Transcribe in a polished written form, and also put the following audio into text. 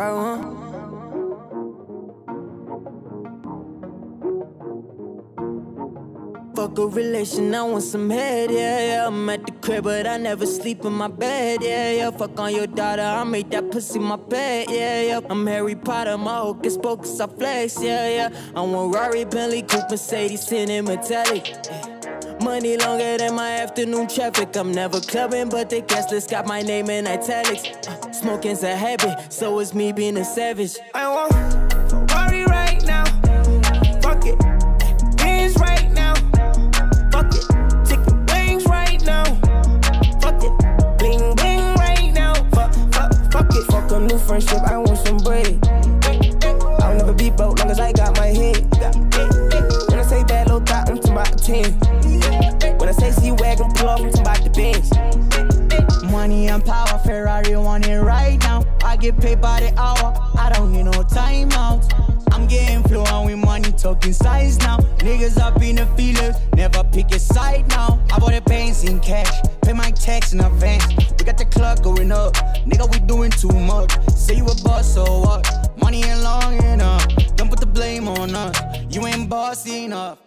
I want. Fuck a relation, I want some head, yeah, yeah. I'm at the crib, but I never sleep in my bed, yeah, yeah. Fuck on your daughter, I made that pussy my pet, yeah, yeah. I'm Harry Potter, my hocus pocus, I flex, yeah, yeah. I want Rari, Bentley, Coupe, Mercedes, tinted metallic, yeah. Money longer than my afternoon traffic. I'm never clubbing, but the guest list got my name in italics. Smoking's a habit, so it's me being a savage. I want Ferrari right now. Fuck it. Benz right now. Fuck it. Chicken wings right now. Fuck it. Bling bling right now. Fuck it. Fuck a new friendship, I want some bread. I'll never be broke long as I got my head. When I say bad little thought, I'm talking about 10. When I say C-Wagon, pull off, I'm talking about the Benz. Money and power, Ferrari want it right now. I get paid by the hour, I don't need no time out. I'm getting fluent with money, talking size now. Niggas up in the feelers, never pick a side now. I bought the bands in cash, pay my tax in advance. We got the club going up, nigga, we doing too much. Say you a boss, so what? Money ain't long enough, don't put the blame on us. You ain't bossy enough.